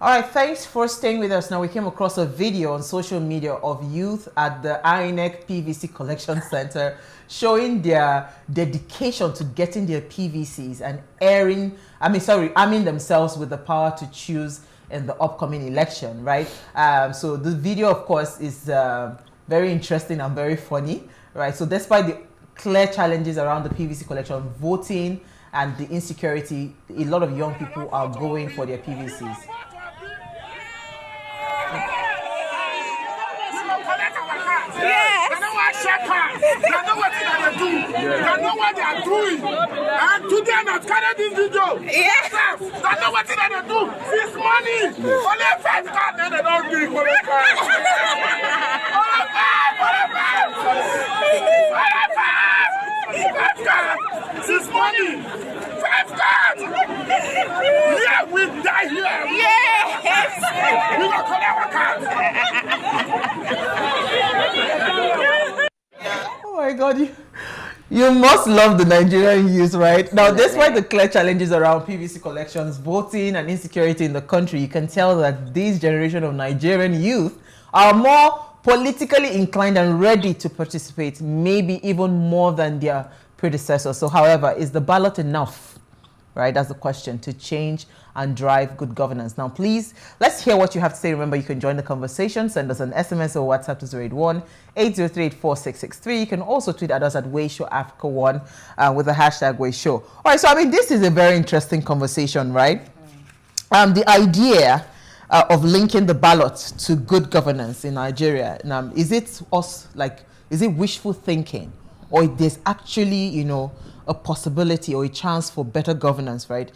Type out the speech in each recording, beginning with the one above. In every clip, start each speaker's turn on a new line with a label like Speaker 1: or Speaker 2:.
Speaker 1: All right, thanks for staying with us. Now, we came across a video on social media of youth at the INEC PVC Collection Center showing their dedication to getting their PVCs and arming themselves with the power to choose in the upcoming election, right? So the video, of course, is very interesting and very funny, right? So despite the clear challenges around the PVC collection, voting, and the insecurity, a lot of young people are going for their PVCs.
Speaker 2: Yes. They know what check out. They know what they do. They know what they are doing. And today I'm not carrying this video. Yes. They know what they do. This money. Only 5 cards, then they don't give for the card. This money. 5 cards. Yeah, we die here. Yes. We will collect our cards.
Speaker 1: Oh my God, you must love the Nigerian youth, right? Now, despite the clear challenges around PVC collections, voting, and insecurity in the country, you can tell that this generation of Nigerian youth are more politically inclined and ready to participate, maybe even more than their predecessors. So, however, is the ballot enough? Right, that's the question, to change and drive good governance. Now, please, let's hear what you have to say. Remember, you can join the conversation. Send us an SMS or WhatsApp to 081-803-4663. You can also tweet at us at WayShowAfrica1 with the hashtag WayShow. All right, so, I mean, this is a very interesting conversation, right? The idea of linking the ballot to good governance in Nigeria, is it wishful thinking? Or there's actually, a possibility or a chance for better governance, right,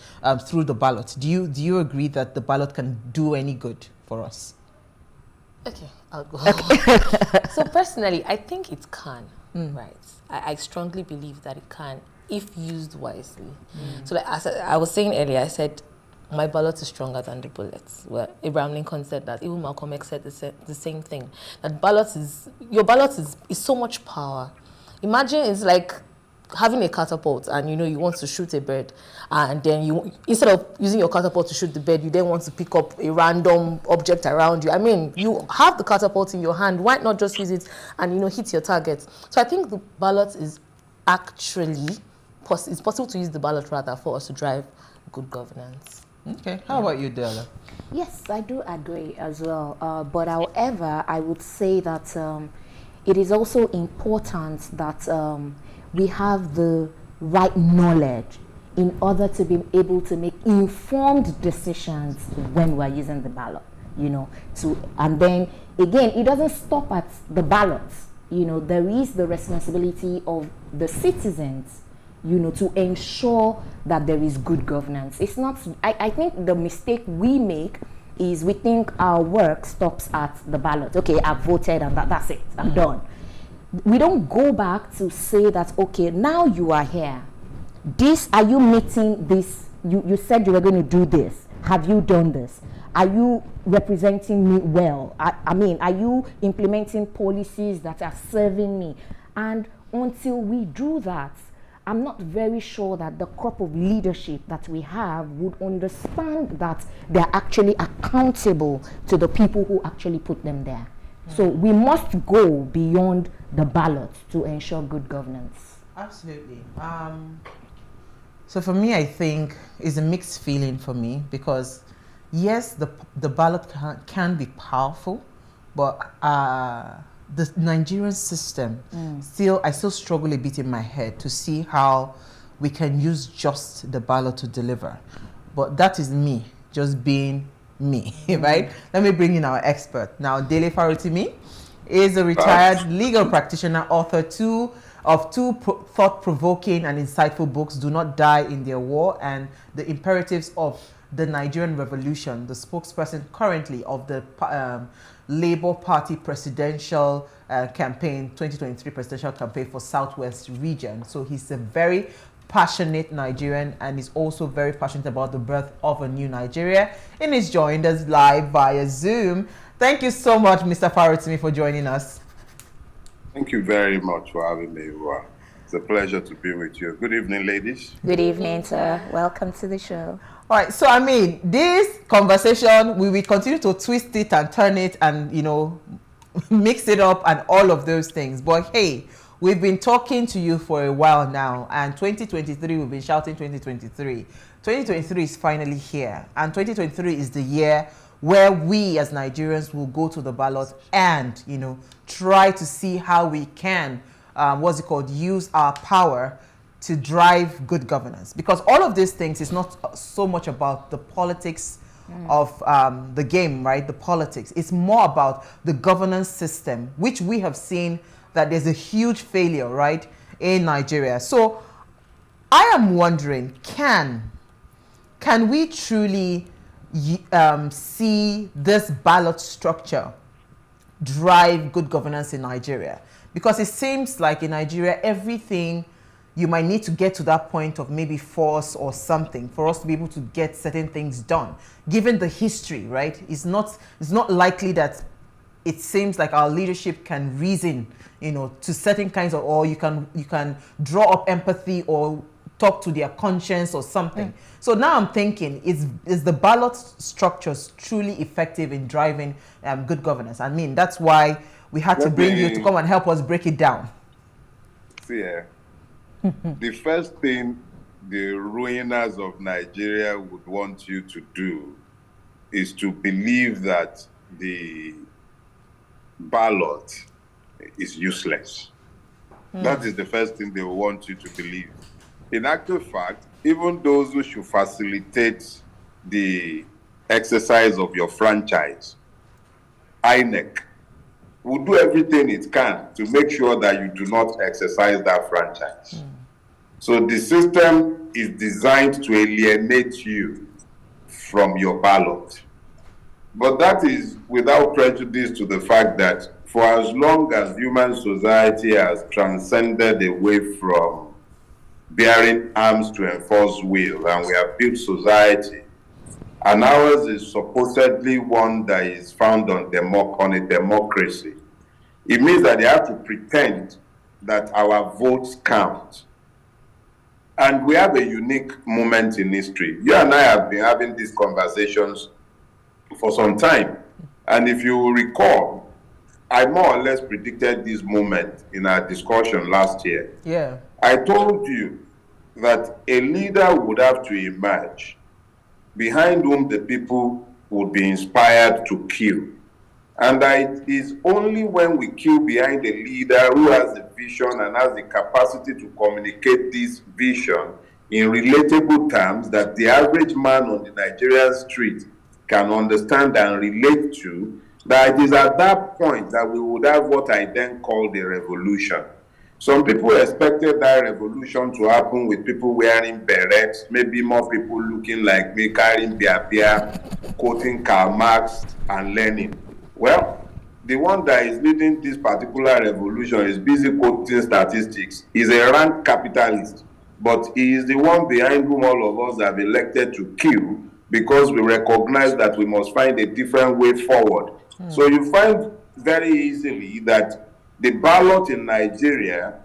Speaker 1: through the ballot? Do you agree that the ballot can do any good for us?
Speaker 3: Okay, I'll go. So personally, I think it can, right? I strongly believe that it can, if used wisely. So like I was saying earlier, I said, my ballot is stronger than the bullets. Well, Abraham Lincoln said that. Even Malcolm X said the same thing. That your ballot is so much power. Imagine it's like having a catapult and you want to shoot a bird, and then instead of using your catapult to shoot the bird, you then want to pick up a random object around you. I mean, you have the catapult in your hand, why not just use it and hit your target? So I think the ballot is actually it's possible to use the ballot rather for us to drive good governance.
Speaker 1: Okay, how about you, Dele?
Speaker 4: Yes, I do agree as well, but however, I would say that it is also important that we have the right knowledge in order to be able to make informed decisions when we're using the ballot, and then again, it doesn't stop at the ballots. There is the responsibility of the citizens, to ensure that there is good governance. It's not, I think the mistake we make is we think our work stops at the ballot. Okay, I've voted and that's it, I'm done. We don't go back to say that, okay, now you are here. Are you meeting this? You said you were going to do this. Have you done this? Are you representing me well? I mean, are you implementing policies that are serving me? And until we do that, I'm not very sure that the crop of leadership that we have would understand that they're actually accountable to the people who actually put them there. So we must go beyond the ballot to ensure good governance.
Speaker 1: Absolutely. So for me, I think it's a mixed feeling for me, because yes, the ballot can be powerful, but the Nigerian system, I still struggle a bit in my head to see how we can use just the ballot to deliver. But that is me, just being me, right? Let me bring in our expert. Now, Dele Farotimi is a retired legal practitioner, author of two thought-provoking and insightful books, Do Not Die in Their War and The Imperatives of the Nigerian Revolution, the spokesperson currently of the Labour Party presidential campaign, 2023 presidential campaign for Southwest region. So he's a very passionate Nigerian, and is also very passionate about the birth of a new Nigeria, and is joined us live via Zoom. Thank you so much, Mr. Farotimi, for joining us.
Speaker 5: Thank you very much for having me. It's a pleasure to be with you. Good evening, ladies.
Speaker 4: Good evening, sir. Welcome to the show.
Speaker 1: All right, so I mean, this conversation, we will continue to twist it and turn it and, you know, mix it up and all of those things. But hey, we've been talking to you for a while now, and 2023, we've been shouting 2023. 2023 is finally here, and 2023 is the year where we as Nigerians will go to the ballot and, you know, try to see how we can, use our power to drive good governance. Because all of these things is not so much about the politics of the game, right? The politics. It's more about the governance system, which we have seen that there's a huge failure, right, in Nigeria. So I am wondering, can we truly see this ballot structure drive good governance in Nigeria? Because it seems like in Nigeria, everything, you might need to get to that point of maybe force or something for us to be able to get certain things done. Given the history, right? It's not likely that it seems like our leadership can reason, you know, to certain kinds of, or you can draw up empathy or talk to their conscience or something. So now I'm thinking, is the ballot structures truly effective in driving good governance? I mean, that's why we had to bring you to come and help us break it down.
Speaker 5: See, the first thing the ruiners of Nigeria would want you to do is to believe that the ballot is useless. That is the first thing they want you to believe. In actual fact, even those who should facilitate the exercise of your franchise, INEC, will do everything it can to make sure that you do not exercise that franchise. So the system is designed to alienate you from your ballot. But that is without prejudice to the fact that for as long as human society has transcended away from bearing arms to enforce will, and we have built society, and ours is supposedly one that is found on a democracy, it means that they have to pretend that our votes count. And we have a unique moment in history. You and I have been having these conversations for some time. And if you recall, I more or less predicted this moment in our discussion last year.
Speaker 1: Yeah.
Speaker 5: I told you that a leader would have to emerge behind whom the people would be inspired to kill. And that it is only when we kill behind a leader who has a vision and has the capacity to communicate this vision in relatable terms that the average man on the Nigerian street can understand and relate to, that it is at that point that we would have what I then called a revolution. Some people expected that revolution to happen with people wearing berets, maybe more people looking like me, carrying beer, quoting Karl Marx and Lenin. Well, the one that is leading this particular revolution is busy quoting statistics. He's a rank capitalist, but he is the one behind whom all of us have elected to kill because we recognize that we must find a different way forward. So you find very easily that the ballot in Nigeria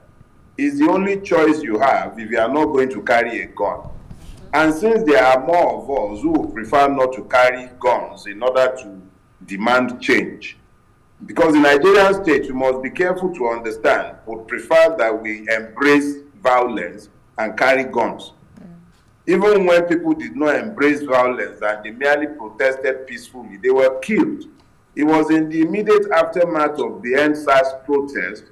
Speaker 5: is the only choice you have if you are not going to carry a gun. And since there are more of us who prefer not to carry guns in order to demand change, because in Nigerian state, you must be careful to understand, would prefer that we embrace violence and carry guns. Even when people did not embrace violence and they merely protested peacefully, they were killed. It was in the immediate aftermath of the NSAS protest,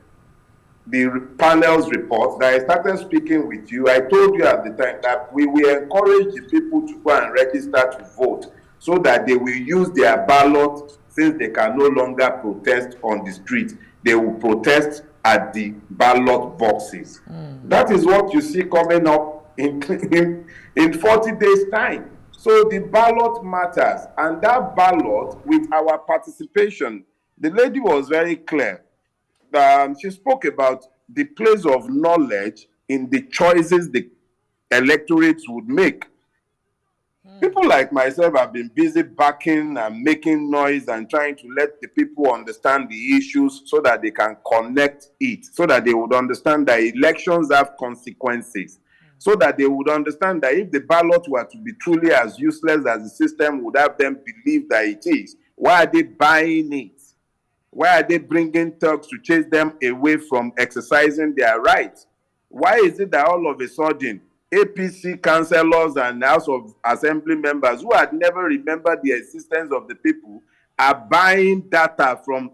Speaker 5: the panel's report, that I started speaking with you. I told you at the time that we will encourage the people to go and register to vote so that they will use their ballot. Since they can no longer protest on the street, they will protest at the ballot boxes. That is what you see coming up in 40 days' time. So the ballot matters, and that ballot, with our participation, the lady was very clear. She spoke about the place of knowledge in the choices the electorates would make. People like myself have been busy backing and making noise and trying to let the people understand the issues so that they can connect it, so that they would understand that elections have consequences, so that they would understand that if the ballot were to be truly as useless as the system would have them believe that it is, why are they buying it? Why are they bringing thugs to chase them away from exercising their rights? Why is it that all of a sudden APC councillors and House of Assembly members who had never remembered the existence of the people are buying data from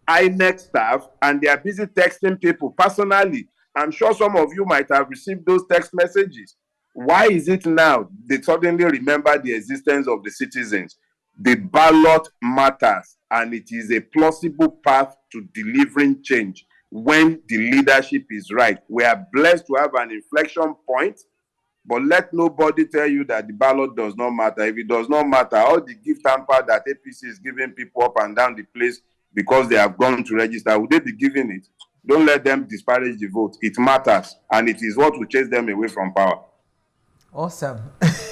Speaker 5: INEC staff and they are busy texting people personally? I'm sure some of you might have received those text messages. Why is it now they suddenly remember the existence of the citizens? The ballot matters, and it is a plausible path to delivering change when the leadership is right. We are blessed to have an inflection point, but let nobody tell you that the ballot does not matter. If it does not matter, all the gift hamper that APC is giving people up and down the place because they have gone to register, would they be giving it? Don't let them disparage the vote. It matters, and it is what will chase them away from power.
Speaker 1: Awesome.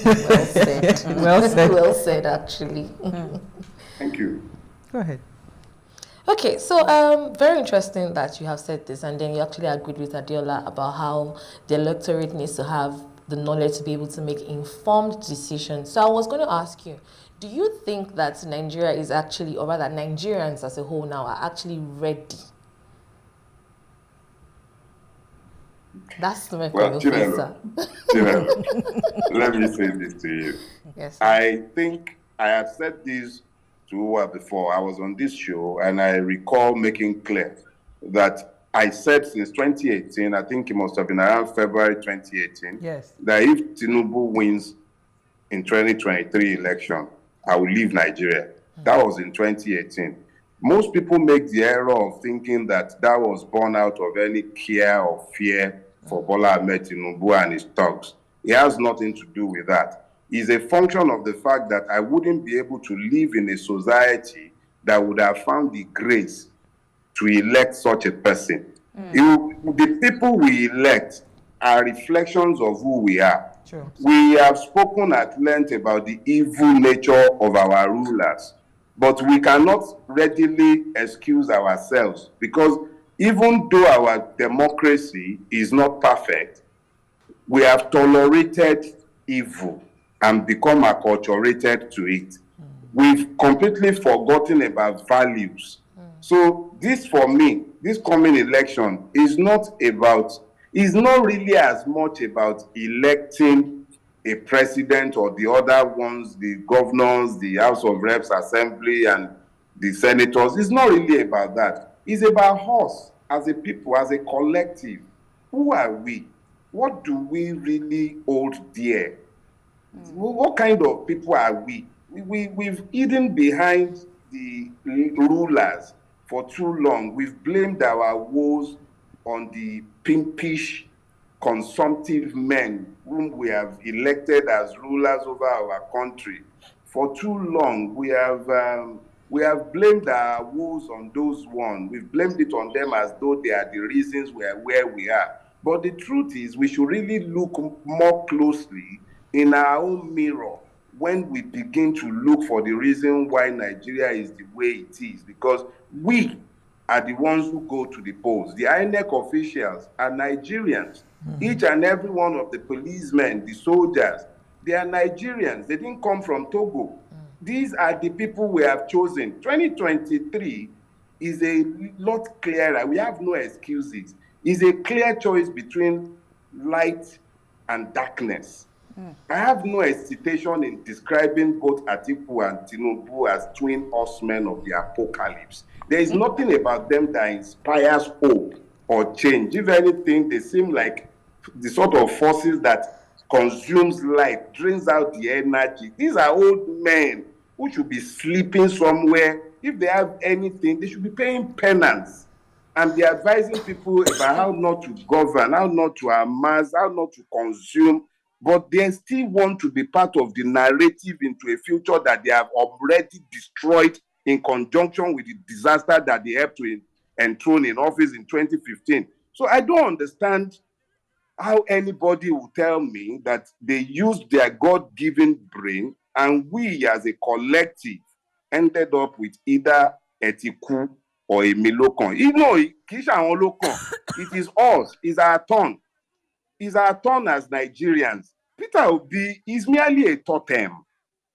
Speaker 3: Well said.
Speaker 1: Well said.
Speaker 3: Well said, actually.
Speaker 5: Thank you.
Speaker 1: Go ahead.
Speaker 3: Okay, so very interesting that you have said this, and then you actually agreed with Adiola about how the electorate needs to have the knowledge to be able to make informed decisions. So I was going to ask you, do you think that Nigeria is actually, or rather Nigerians as a whole now, are actually ready? That's my
Speaker 5: question. Let me say this to you.
Speaker 3: Yes.
Speaker 5: I think I have said this to Uwa before. I was on this show and I recall making clear that I said since 2018, I think it must have been around February 2018,
Speaker 1: yes,
Speaker 5: that if Tinubu wins in 2023 election, I will leave Nigeria. That was in 2018. Most people make the error of thinking that that was born out of any care or fear for Bola Ahmed Tinubu and his thugs. It has nothing to do with that. It's a function of the fact that I wouldn't be able to live in a society that would have found the grace to elect such a person. The people we elect are reflections of who we are.
Speaker 1: true.
Speaker 5: We have spoken at length about the evil nature of our rulers, but we cannot readily excuse ourselves because even though our democracy is not perfect, we have tolerated evil and become acculturated to it. We've completely forgotten about values. So this, for me, this coming election is not really as much about electing a president or the other ones, the governors, the House of Reps, Assembly, and the senators. It's not really about that. It's about us as a people, as a collective. Who are we? What do we really hold dear? What kind of people are we? We've hidden behind the rulers for too long. We've blamed our woes on the pimpish, consumptive men whom we have elected as rulers over our country. For too long, we have blamed our woes on those ones. We've blamed it on them as though they are the reasons we are where we are. But the truth is, we should really look more closely in our own mirror when we begin to look for the reason why Nigeria is the way it is, because we are the ones who go to the polls. The INEC officials are Nigerians. Each and every one of the policemen, the soldiers, they are Nigerians. They didn't come from Togo. These are the people we have chosen. 2023 is a lot clearer. We have no excuses. It's a clear choice between light and darkness. I have no hesitation in describing both Atiku and Tinubu as twin horsemen of the apocalypse. There is nothing about them that inspires hope or change. If anything, they seem like the sort of forces that consumes light, drains out the energy. These are old men who should be sleeping somewhere. If they have anything, they should be paying penance and be advising people about how not to govern, how not to amass, how not to consume. But they still want to be part of the narrative into a future that they have already destroyed in conjunction with the disaster that they helped to enthrone in office in 2015. So I don't understand how anybody will tell me that they used their God-given brain and we as a collective ended up with either Etiku or a Milokon. You know, Kisha and Olokon, it is us, it's our turn. It's our turn as Nigerians. Peter Obi is merely a totem.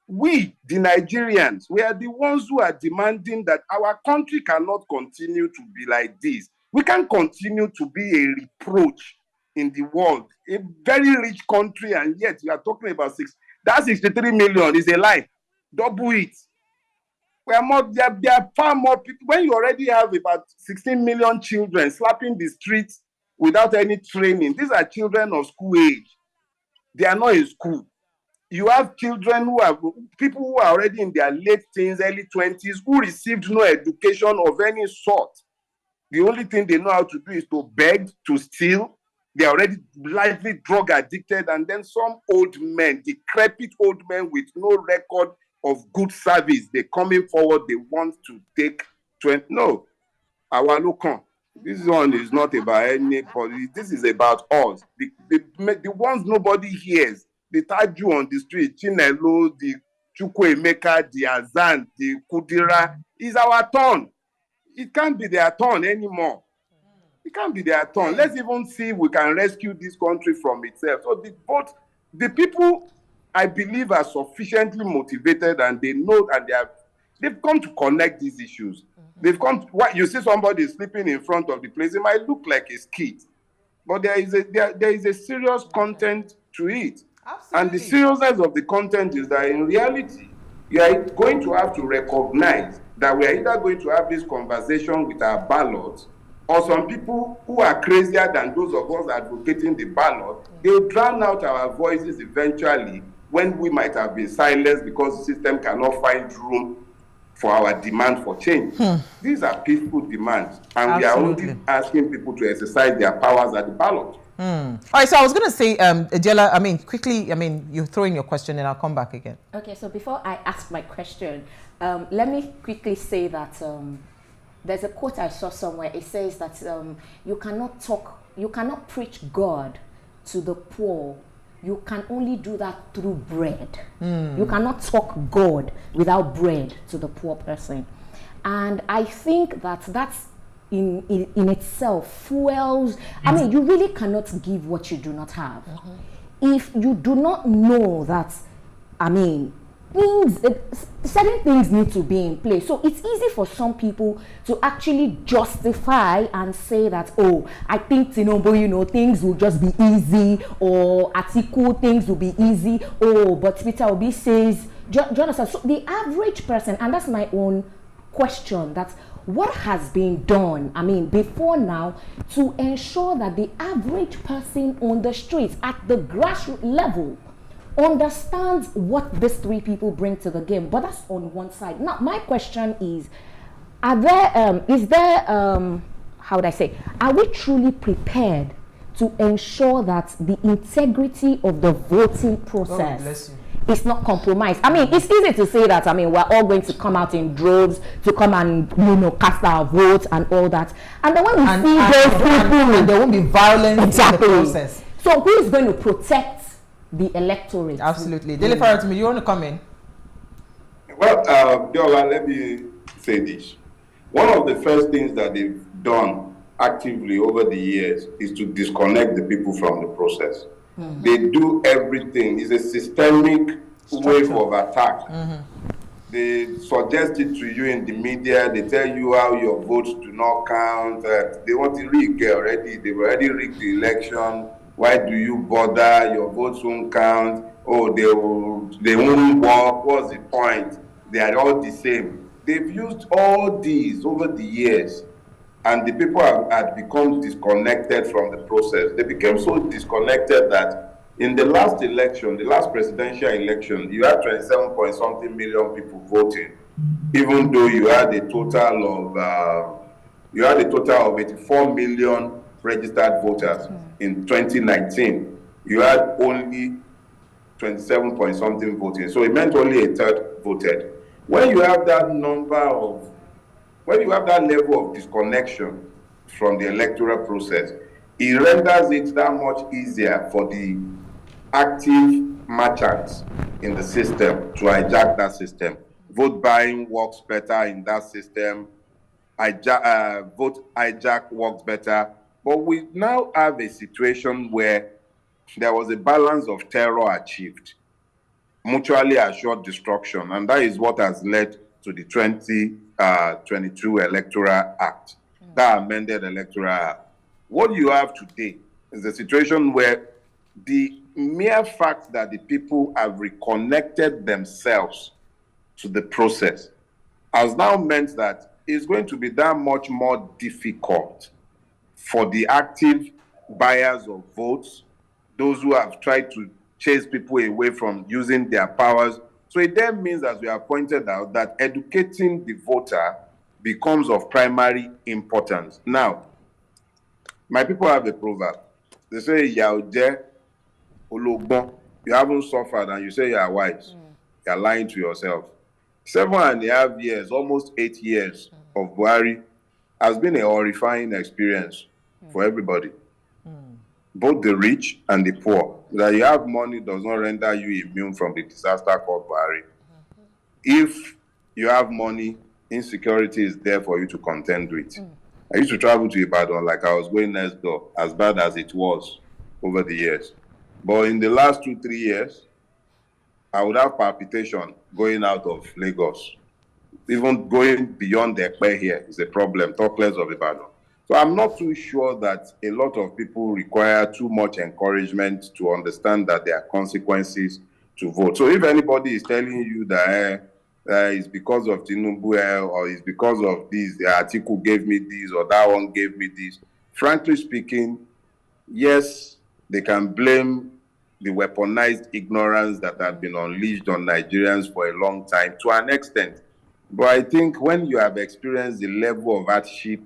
Speaker 5: We, the Nigerians, we are the ones who are demanding that our country cannot continue to be like this. We can't continue to be a reproach in the world. A very rich country, and yet you are talking about that 63 million is a lie. Double it. We are more, there are far more people. When you already have about 16 million children slapping the streets without any training, these are children of school age. They are not in school. You have children people who are already in their late teens, early 20s, who received no education of any sort. The only thing they know how to do is to beg, to steal. They are already likely drug addicted. And then some old men, decrepit old men with no record of good service, they're coming forward, they want to take 20. No, our local. This one is not about anybody. This is about us. The ones nobody hears. The Taju on the street, Chinelo, the Chukwuemeka, the Azan, the Kudira, is our turn. It can't be their turn anymore. It can't be their turn. Let's even see if we can rescue this country from itself. So the people, I believe, are sufficiently motivated and they know and they've come to connect these issues. They've come to, you see somebody sleeping in front of the place, it might look like a skit, but there is a serious content to it. Absolutely. And the seriousness of the content is that in reality, you are going to have to recognize that we are either going to have this conversation with our ballots, or some people who are crazier than those of us advocating the ballot, they'll drown out our voices eventually when we might have been silenced because the system cannot find room for our demand for change. These are peaceful demands, and we are only asking people to exercise their powers at the ballot.
Speaker 1: All right, so I was going to say, Dele, quickly, you throw in your question and I'll come back again.
Speaker 4: Okay, so before I ask my question, let me quickly say that there's a quote I saw somewhere. It says that you cannot preach God to the poor. You can only do that through bread. You cannot talk God without bread to the poor person. And I think that that's in itself fuels. You really cannot give what you do not have. If you do not know that, certain things need to be in place. So it's easy for some people to actually justify and say that, oh, I think Tinubu, things will just be easy, or Atiku, things will be easy. Oh, but Peter Obi says, Jonathan. So the average person, and that's my own question, that what has been done, before now, to ensure that the average person on the streets at the grassroots level understands what these three people bring to the game. But that's on one side. Now, my question is, are we truly prepared to ensure that the integrity of the voting process is not compromised? It's easy to say that, we're all going to come out in droves to come and, cast our votes and all that. And then when we see those people,
Speaker 1: and there won't be violence in the process.
Speaker 4: So who is going to protect the electorate?
Speaker 1: Absolutely. Dele Farotimi, you want to come in?
Speaker 5: Well, Dele, let me say this. One of the first things that they've done actively over the years is to disconnect the people from the process. They do everything. It's a systemic wave of attack. They suggest it to you in the media. They tell you how your votes do not count. They want to rig already. They've already rigged the election. Why do you bother? Your votes won't count. Oh, they won't work. What's the point? They are all the same. They've used all these over the years, and the people had become disconnected from the process. They became so disconnected that in the last election, the last presidential election, you had 27 point something million people voting, even though you had a total of 84 million registered voters. In 2019, you had only 27 point something voting. So it meant only a third voted. When you have that level of disconnection from the electoral process, it renders it that much easier for the active merchants in the system to hijack that system. Vote buying works better in that system. Vote hijack works better. But we now have a situation where there was a balance of terror achieved, mutually assured destruction, and that is what has led to the 2022 Electoral Act, that amended Electoral Act. What you have today is a situation where the mere fact that the people have reconnected themselves to the process has now meant that it's going to be that much more difficult for the active buyers of votes, those who have tried to chase people away from using their powers. So it then means, as we have pointed out, that educating the voter becomes of primary importance. Now, my people have a proverb. They say, "Yaoje Ologbon," you haven't suffered and you say you are wise. You are lying to yourself. 7.5 years, almost 8 years of Buhari has been a horrifying experience for everybody, both the rich and the poor. That you have money does not render you immune from the disaster called Buhari. If you have money, insecurity is there for you to contend with. I used to travel to Ibadan like I was going next door, as bad as it was over the years. But in the last 2-3 years, I would have palpitation going out of Lagos. Even going beyond the Ekpe here is a problem, talk less of Ibadan. So I'm not too sure that a lot of people require too much encouragement to understand that there are consequences to vote. So if anybody is telling you that it's because of Tinubu or it's because of this, the article gave me this or that one gave me this, frankly speaking, yes, they can blame the weaponized ignorance that had been unleashed on Nigerians for a long time to an extent. But I think when you have experienced the level of hardship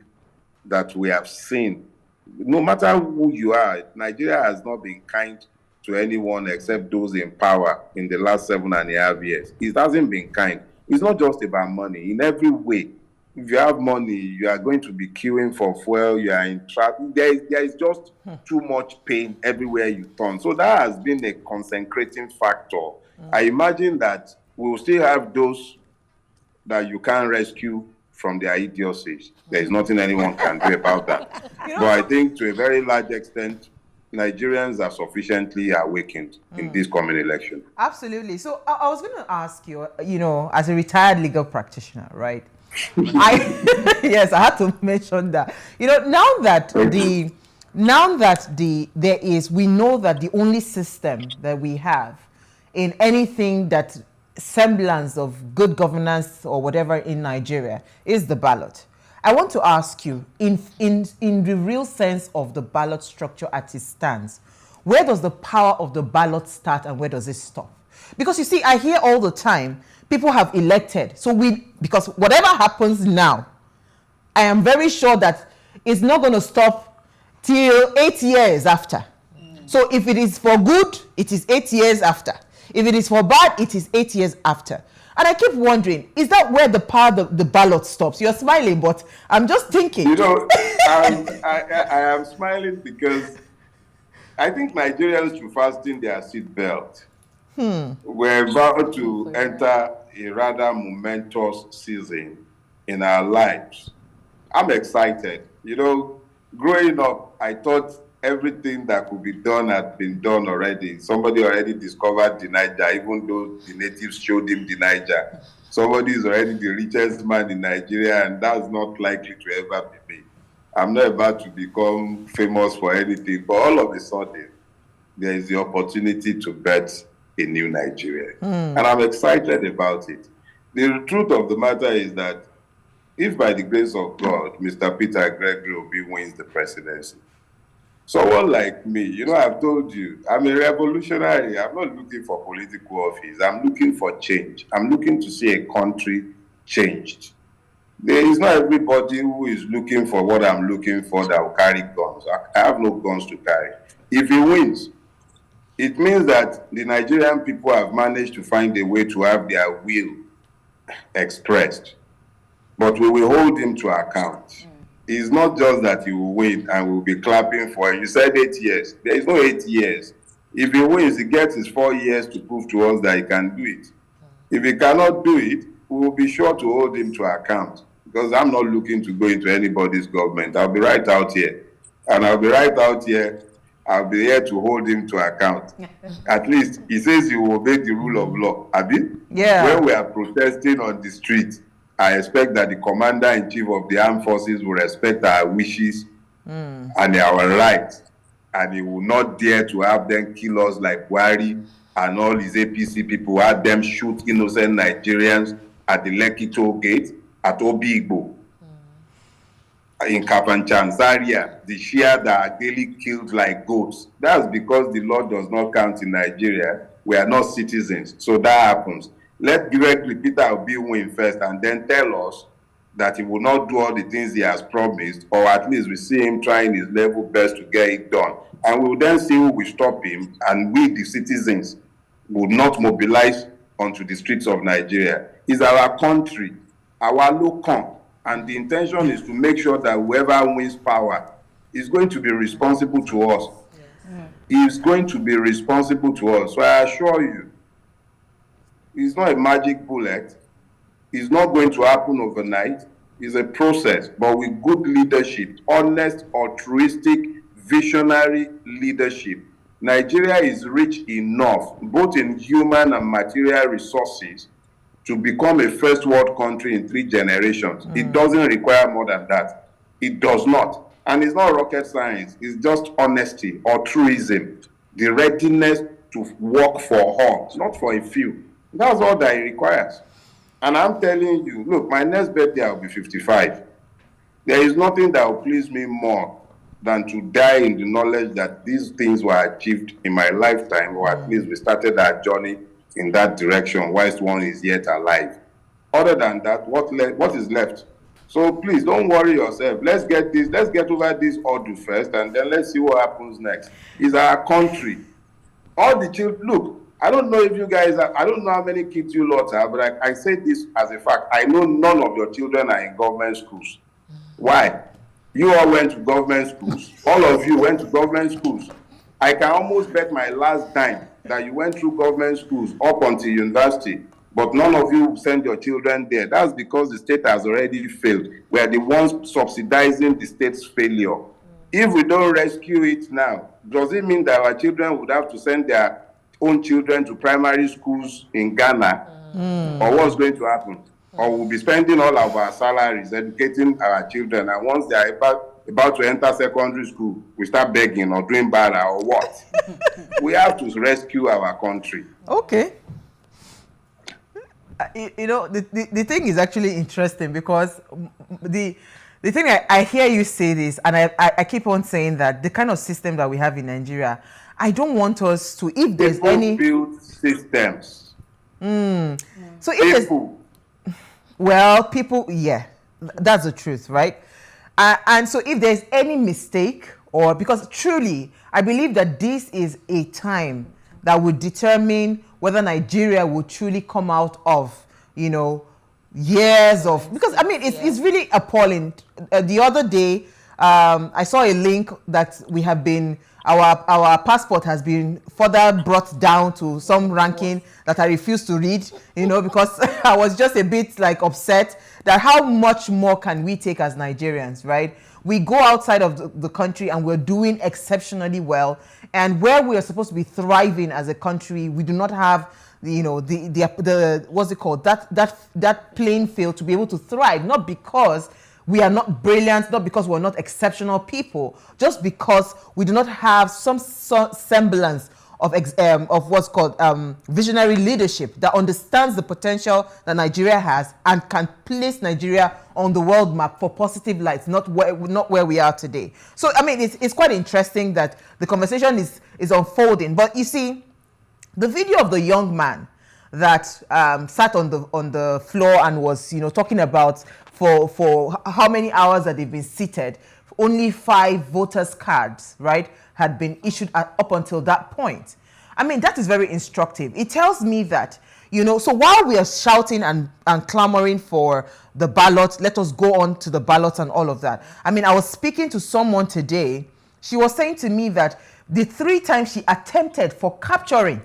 Speaker 5: that we have seen, no matter who you are, Nigeria has not been kind to anyone except those in power in the last 7.5 years. It hasn't been kind. It's not just about money. In every way, if you have money, you are going to be queuing for fuel, you are in traffic. There is just too much pain everywhere you turn. So that has been a concentrating factor. I imagine that we will still have those that you can't rescue from their idiocies. There is nothing anyone can do about that. But I think to a very large extent, Nigerians are sufficiently awakened in this coming election.
Speaker 1: Absolutely. So I was going to ask you, as a retired legal practitioner, right? Yes, I had to mention that. Now that we know that the only system that we have in anything that semblance of good governance or whatever in Nigeria is the ballot. I want to ask you, in the real sense of the ballot structure as it stands, where does the power of the ballot start and where does it stop? Because you see, I hear all the time, people have elected. Because whatever happens now, I am very sure that it's not going to stop till 8 years after. So if it is for good, it is 8 years after. If it is for bad, it is 8 years after. And I keep wondering, is that where the power of the ballot stops? You're smiling, but I'm just thinking.
Speaker 5: I am smiling because I think Nigerians should fasten their seatbelt. We're about to enter a rather momentous season in our lives. I'm excited. Growing up, I thought everything that could be done had been done already. Somebody already discovered the Niger, even though the natives showed him the Niger. Somebody is already the richest man in Nigeria, and that's not likely to ever be me. I'm not about to become famous for anything, but all of a sudden, there is the opportunity to bet a new Nigeria. And I'm excited about it. The truth of the matter is that if by the grace of God, Mr. Peter Gregory Obi wins the presidency, someone like me, I've told you, I'm a revolutionary. I'm not looking for political office. I'm looking for change. I'm looking to see a country changed. There is not everybody who is looking for what I'm looking for that will carry guns. I have no guns to carry. If he wins, it means that the Nigerian people have managed to find a way to have their will expressed. But we will hold him to account. It's not just that he will win and we'll be clapping for him. You said 8 years. There is no 8 years. If he wins, he gets his 4 years to prove to us that he can do it. If he cannot do it, we will be sure to hold him to account, because I'm not looking to go into anybody's government. I'll be right out here. And I'll be right out here. I'll be here to hold him to account. At least he says he will obey the rule of law. Abi?
Speaker 1: Yeah.
Speaker 5: When we are protesting on the street, I expect that the commander-in-chief of the armed forces will respect our wishes and our rights. And he will not dare to have them kill us like Buhari and all his APC people, have them shoot innocent Nigerians at the Lekki toll gate, at Obi-Igbo, in Kafanchan, Zaria, the Shia that are daily killed like goats. That's because the law does not count in Nigeria. We are not citizens, so that happens. Let directly Peter Obi win first and then tell us that he will not do all the things he has promised, or at least we see him trying his level best to get it done. And we will then see who will stop him, and we, the citizens, will not mobilize onto the streets of Nigeria. It's our country, our local, and the intention is to make sure that whoever wins power is going to be responsible to us. He is going to be responsible to us. So I assure you, it's not a magic bullet. It's not going to happen overnight. It's a process, but with good leadership, honest, altruistic, visionary leadership. Nigeria is rich enough, both in human and material resources, to become a first world country in 3 generations. It doesn't require more than that. It does not. And it's not rocket science. It's just honesty, altruism, the readiness to work for all, not for a few. That's all that it requires. And I'm telling you, look, my next birthday, I'll be 55. There is nothing that will please me more than to die in the knowledge that these things were achieved in my lifetime, or at least we started our journey in that direction whilst one is yet alive. Other than that, what is left? So please don't worry yourself. Let's get over this order first, and then let's see what happens next. It's our country. All the children, look, I don't know if you guys are, I don't know how many kids you lots have, but I say this as a fact. I know none of your children are in government schools. Why? You all went to government schools. All of you went to government schools. I can almost bet my last dime that you went through government schools up until university, but none of you send your children there. That's because the state has already failed. We are the ones subsidizing the state's failure. If we don't rescue it now, does it mean that our children would have to send their own children to primary schools in Ghana? Or what's going to happen? Or we'll be spending all of our salaries educating our children, and once they are about to enter secondary school, we start begging or doing bad or what? We have to rescue our country.
Speaker 1: Okay. You know, the thing is actually interesting, because the thing I hear you say this, and I keep on saying that the kind of system that we have in Nigeria, I don't want us to, if there's
Speaker 5: people
Speaker 1: any
Speaker 5: build systems.
Speaker 1: So if people, yeah, that's the truth, right? And so if there's any mistake, or because truly I believe that this is a time that would determine whether Nigeria will truly come out of, you know, years of, because I mean it's really appalling. The other day I saw a link that we have been, our passport has been further brought down to some ranking that I refuse to read, you know, because I was just a bit like upset that how much more can we take as Nigerians, right? We go outside of the country and we're doing exceptionally well, and where we are supposed to be thriving as a country, we do not have you know, the what's it called, that playing field to be able to thrive, not because we are not brilliant, not because we're not exceptional people, just because we do not have some semblance of what's called visionary leadership that understands the potential that Nigeria has and can place Nigeria on the world map for positive lights, not where we are today. So I mean, it's quite interesting that the conversation is unfolding. But you see, the video of the young man that sat on the floor and was, you know, talking about for how many hours that they've been seated, only 5 voters' cards, right, had been issued up until that point. I mean, that is very instructive. It tells me that, So while we are shouting and clamoring for the ballot, let us go on to the ballot and all of that. I mean, I was speaking to someone today. She was saying to me that the 3 times she attempted for capturing,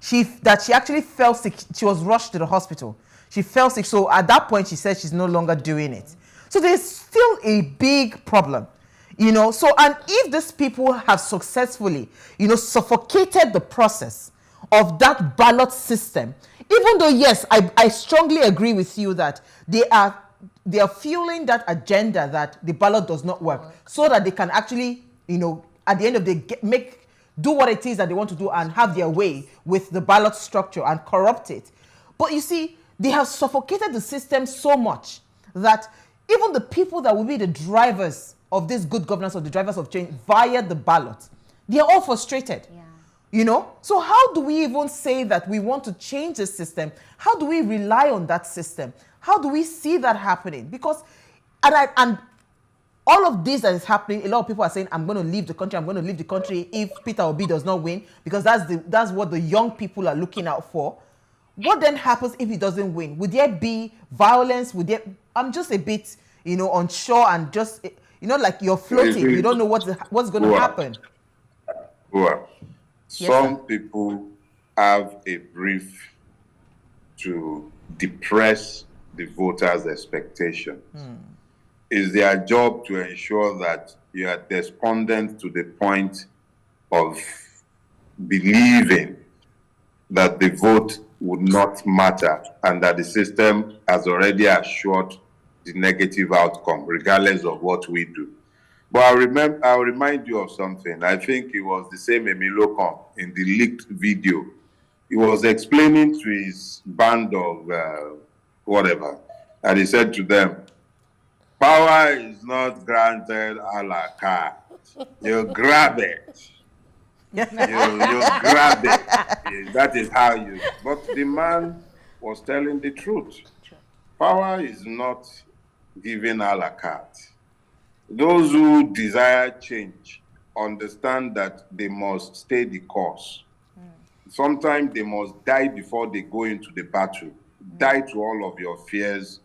Speaker 1: she actually fell sick. She was rushed to the hospital. She fell sick. So at that point, she said she's no longer doing it. So there's still a big problem. So, and if these people have successfully, suffocated the process of that ballot system, even though, yes, I strongly agree with you that they are fueling that agenda that the ballot does not work, so that they can actually, at the end of the day, do what it is that they want to do and have their way with the ballot structure and corrupt it. But you see, they have suffocated the system so much that even the people that will be the drivers of this good governance, or the drivers of change via the ballot, they are all frustrated. So how do we even say that we want to change the system? How do we rely on that system? How do we see that happening? Because and all of this that is happening, a lot of people are saying, I'm going to leave the country, I'm going to leave the country if Peter Obi does not win, because that's what the young people are looking out for. What then happens if he doesn't win? Would there be violence? I'm just a bit, unsure, and just, like you're floating. You don't know what's going to happen.
Speaker 5: Some people have a brief to depress the voters' expectation. It's their job to ensure that you are despondent to the point of believing that the vote would not matter and that the system has already assured the negative outcome, regardless of what we do. But I'll remind you of something. I think it was the same Emilokon in the leaked video. He was explaining to his band of whatever, and he said to them, power is not granted a la carte. You grab it. you grab it. That is how you. But the man was telling the truth. Power is not given a la carte. Those who desire change understand that they must stay the course. Sometimes they must die before they go into the battle. Die to all of your fears.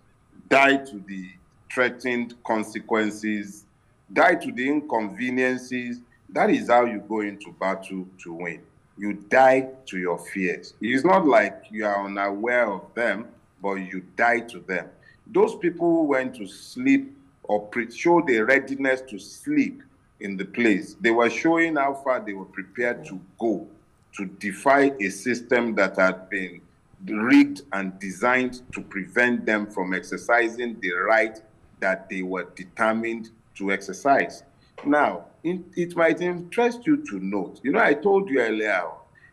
Speaker 5: Die to the threatened consequences. Die to the inconveniences. That is how you go into battle to win. You die to your fears. It's not like you are unaware of them, but you die to them. Those people who went to sleep or showed a readiness to sleep in the place, they were showing how far they were prepared to go to defy a system that had been rigged and designed to prevent them from exercising the right that they were determined to exercise. Now, it might interest you to note, I told you earlier,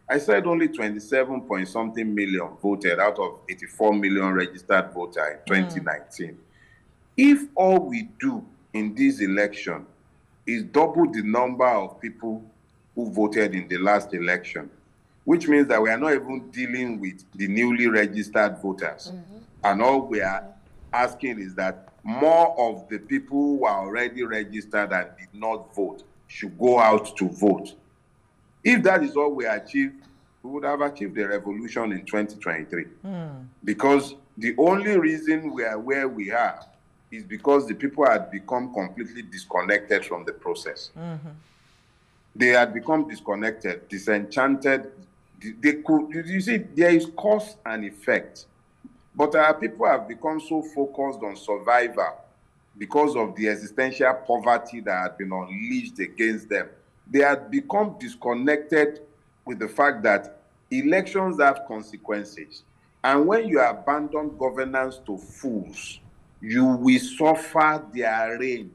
Speaker 5: I said only 27 point something million voted out of 84 million registered voters in 2019. If all we do in this election is double the number of people who voted in the last election, which means that we are not even dealing with the newly registered voters. And all we are asking is that more of the people who are already registered and did not vote should go out to vote. If that is all we achieve, we would have achieved a revolution in 2023. Because the only reason we are where we are is because the people had become completely disconnected from the process. They had become disconnected, disenchanted. They could, you see, there is cause and effect. But our people have become so focused on survival because of the existential poverty that had been unleashed against them. They had become disconnected with the fact that elections have consequences. And when you abandon governance to fools, you will suffer their reign.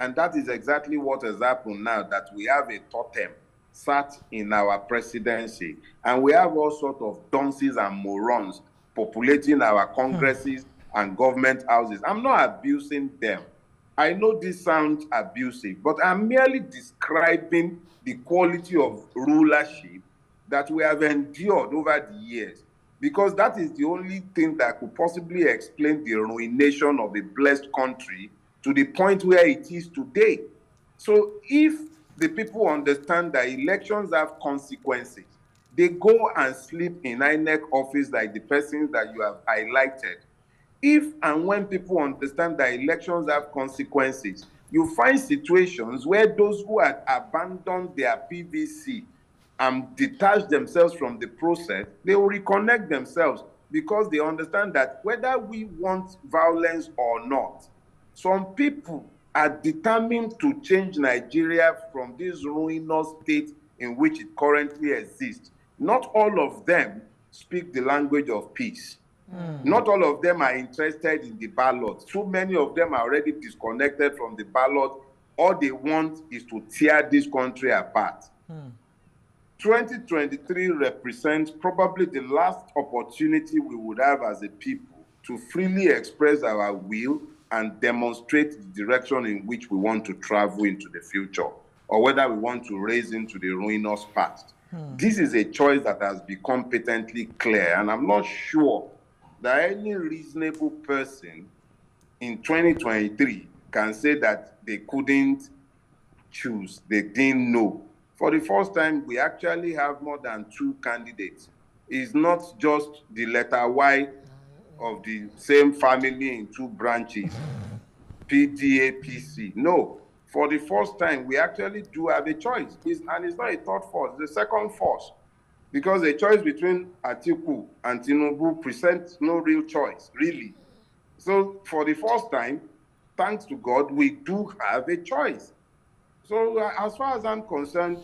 Speaker 5: And that is exactly what has happened now, that we have a totem sat in our presidency, and we have all sorts of dunces and morons populating our congresses and government houses. I'm not abusing them. I know this sounds abusive, but I'm merely describing the quality of rulership that we have endured over the years, because that is the only thing that could possibly explain the ruination of a blessed country to the point where it is today. So if the people understand that elections have consequences, they go and sleep in INEC office like the persons that you have highlighted. If and when people understand that elections have consequences, you find situations where those who had abandoned their PVC and detached themselves from the process, they will reconnect themselves because they understand that whether we want violence or not, some people are determined to change Nigeria from this ruinous state in which it currently exists. Not all of them speak the language of peace. Not all of them are interested in the ballot. So many of them are already disconnected from the ballot. All they want is to tear this country apart. 2023 represents probably the last opportunity we would have as a people to freely express our will and demonstrate the direction in which we want to travel into the future, or whether we want to race into the ruinous past. This is a choice that has become patently clear, and I'm not sure that any reasonable person in 2023 can say that they couldn't choose, they didn't know. For the first time, we actually have more than 2 candidates. It's not just the letter Y of the same family in 2 branches, PDA, PC. No, for the first time, we actually do have a choice. And it's not a third force, it's the second force. Because a choice between Atiku and Tinubu presents no real choice, really. So for the first time, thanks to God, we do have a choice. So as far as I'm concerned,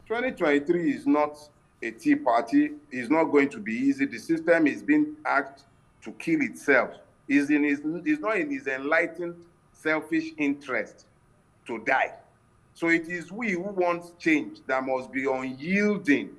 Speaker 5: 2023 is not a tea party. It's not going to be easy. The system is being asked to kill itself. It's not in his enlightened, selfish interest to die. So it is we who want change that must be unyielding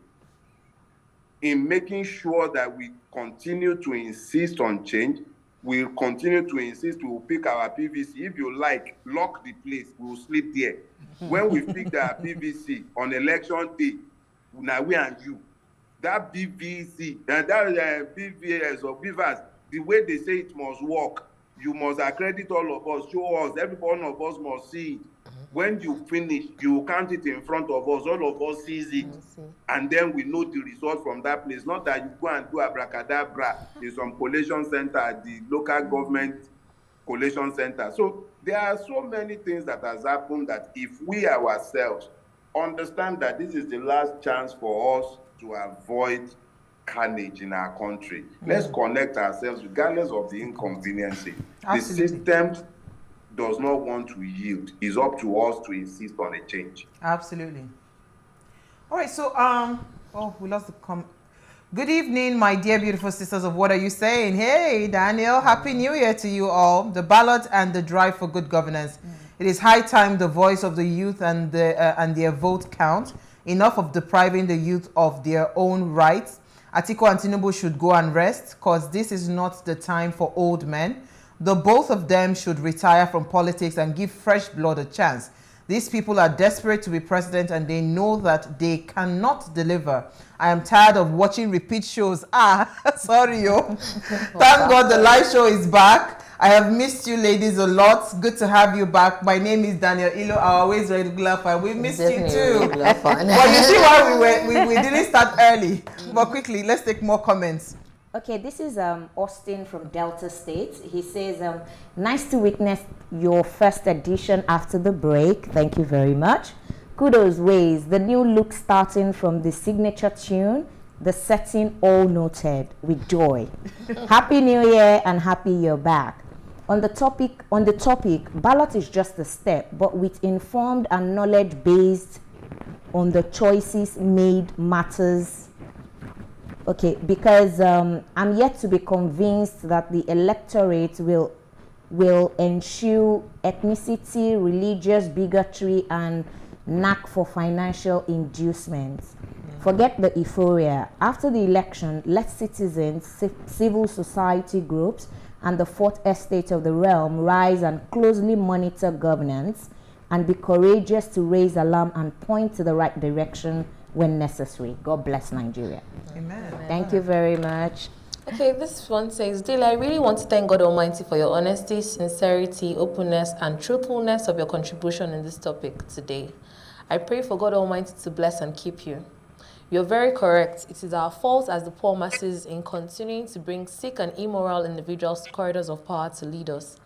Speaker 5: in making sure that we continue to insist on change. We'll continue to insist, we will pick our PVC. If you like, lock the place, we will sleep there. When we pick our PVC on election day, now we and you, that PVC, that PVS or PVAS, the way they say it must work, you must accredit all of us, show us, every one of us must see it. When you finish, you count it in front of us, all of us sees it, and then we know the result from that place. Not that you go and do abracadabra in some collation center at the local government collation center. So there are so many things that has happened that if we ourselves understand that this is the last chance for us to avoid carnage in our country, let's connect ourselves regardless of the inconvenience. The system does not want to yield. It's up to us to insist on a change.
Speaker 1: Absolutely. All right, so we lost the Good evening, my dear beautiful sisters of What Are You Saying? Hey, Daniel, Happy New Year to you all. The ballot and the drive for good governance. It is high time the voice of the youth and their vote count. Enough of depriving the youth of their own rights. Atiku and Tinubu should go and rest, because this is not the time for old men. The both of them should retire from politics and give fresh blood a chance. These people are desperate to be president and they know that they cannot deliver. I am tired of watching repeat shows. Sorry, yo. Thank God the live show is back. I have missed you ladies a lot. Good to have you back. My name is Daniel Ilo, our always regular fan. We missed you too. But you see why we didn't start early. But quickly, let's take more comments.
Speaker 4: Okay, this is Austin from Delta State. He says, nice to witness your first edition after the break. Thank you very much. Kudos ways. The new look starting from the signature tune, the setting all noted with joy. Happy New Year and happy you're back. On the topic, ballot is just a step, but with informed and knowledge based on the choices made matters. Okay, because I'm yet to be convinced that the electorate will ensure ethnicity, religious bigotry, and knack for financial inducements. Forget the euphoria. After the election, let citizens, civil society groups, and the fourth estate of the realm rise and closely monitor governance and be courageous to raise alarm and point to the right direction when necessary. God bless Nigeria.
Speaker 1: Amen.
Speaker 4: Thank you very much.
Speaker 3: Okay, this one says, Dele, I really want to thank God Almighty for your honesty, sincerity, openness, and truthfulness of your contribution in this topic today. I pray for God Almighty to bless and keep you. You're very correct. It is our fault as the poor masses in continuing to bring sick and immoral individuals to corridors of power to lead us.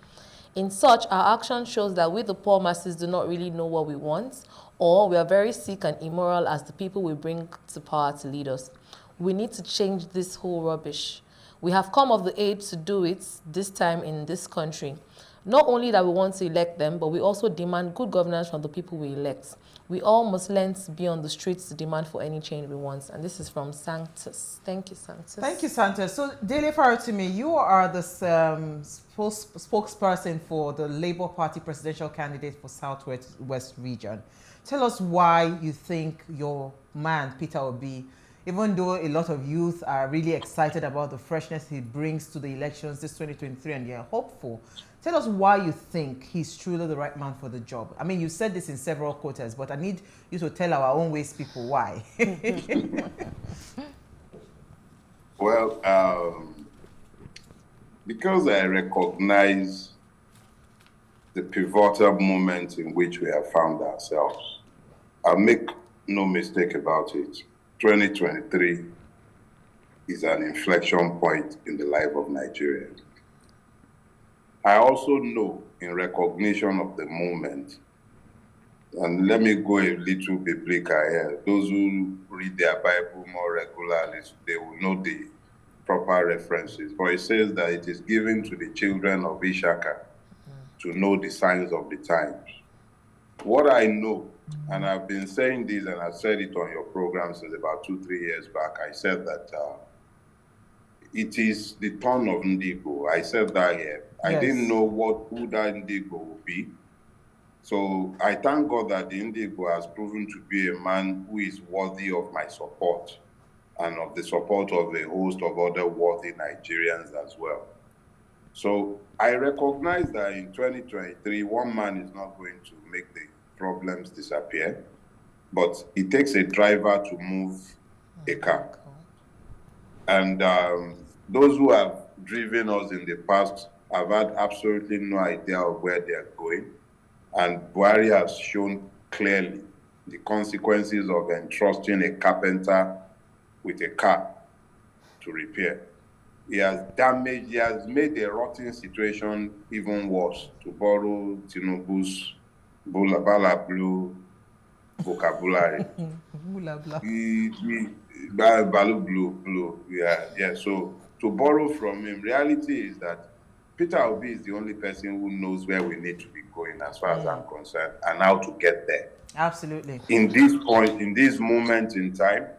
Speaker 3: In such, our action shows that we, the poor masses, do not really know what we want, or we are very sick and immoral as the people we bring to power to lead us. We need to change this whole rubbish. We have come of the age to do it this time in this country. Not only that we want to elect them, but we also demand good governance from the people we elect. We all must learn to be on the streets to demand for any change we want. And this is from Sanctus. Thank you, Sanctus.
Speaker 1: Thank you, Sanctus. So, Dele Farotimi, you are the spokesperson for the Labour Party presidential candidate for Southwest region. Tell us why you think your man, Peter Obi, even though a lot of youth are really excited about the freshness he brings to the elections this 2023 and they're hopeful, tell us why you think he's truly the right man for the job. I mean, you said this in several quarters, but I need you to tell our own ways people why.
Speaker 5: Well, because I recognize the pivotal moment in which we have found ourselves, I'll make no mistake about it. 2023 is an inflection point in the life of Nigeria. I also know, in recognition of the moment, and let me go a little biblical here. Those who read their Bible more regularly, they will know the proper references. For it says that it is given to the children of Issachar to know the signs of the times. What I know, and I've been saying this, and I've said it on your program since about 2-3 years back, I said that it is the turn of Ndigo. I said that here. I didn't know who that Ndigo would be. So I thank God that the Ndigo has proven to be a man who is worthy of my support and of the support of a host of other worthy Nigerians as well. So I recognize that in 2023, one man is not going to make the problems disappear, but it takes a driver to move a car. And those who have driven us in the past have had absolutely no idea of where they are going. And Buhari has shown clearly the consequences of entrusting a carpenter with a car to repair. He has made a rotten situation even worse, to borrow Tinubu's bala blue vocabulary. Blue. Yeah. So to borrow from him, reality is that Peter Obi is the only person who knows where we need to be going as far as I'm concerned and how to get there.
Speaker 1: Absolutely.
Speaker 5: In this point, in this moment in time,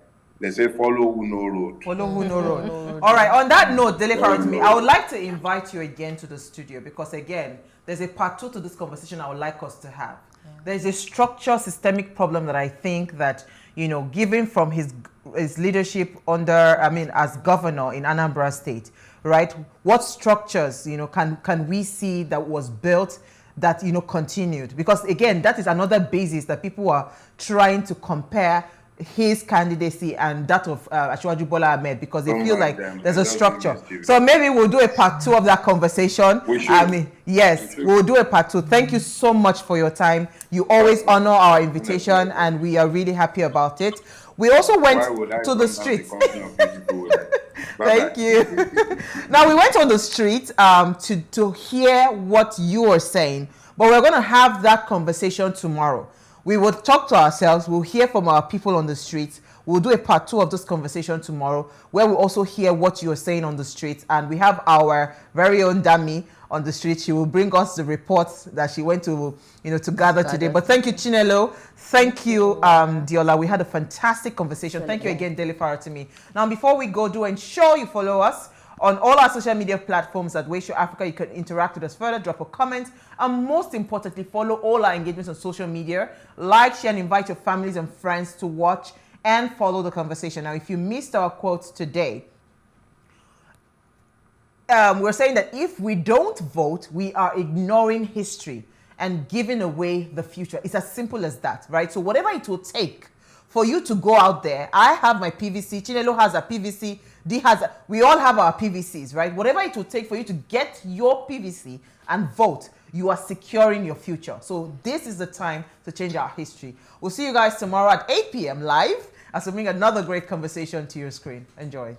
Speaker 5: they say follow who know road.
Speaker 1: Follow who know road. All right, on that note, Dele Farotimi, I would like to invite you again to the studio because again, there's a part 2 to this conversation I would like us to have. There's a structural systemic problem that I think that, given from his leadership as governor in Anambra State, right? What structures, can we see that was built that, continued? Because again, that is another basis that people are trying to compare his candidacy and that of Asiwaju Bola Ahmed because they feel like there's a structure. So maybe we'll do a part 2 of that conversation. We'll do a part 2. Thank you so much for your time. You always honor our invitation and we are really happy about it. We also went to the streets. Thank you. Now we went on the street to hear what you are saying, but we're going to have that conversation tomorrow. We will talk to ourselves. We'll hear from our people on the streets. We'll do a part 2 of this conversation tomorrow, where we'll also hear what you're saying on the streets. And we have our very own Dami on the street. She will bring us the reports that she went to, to gather today. But thank you, Chinelo. Thank you, Diola. We had a fantastic conversation. Thank you again, Dele Farotimi. Now, before we go, do ensure you follow us on all our social media platforms at Wayshow Africa. You can interact with us further, drop a comment, and most importantly, follow all our engagements on social media. Like, share, and invite your families and friends to watch and follow the conversation. Now, if you missed our quotes today, we're saying that if we don't vote, we are ignoring history and giving away the future. It's as simple as that, right? So whatever it will take for you to go out there, I have my PVC, Chinelo has a PVC, we all have our PVCs, right? Whatever it will take for you to get your PVC and vote, you are securing your future. So this is the time to change our history. We'll see you guys tomorrow at 8 p.m. live. as we bring another great conversation to your screen. Enjoy.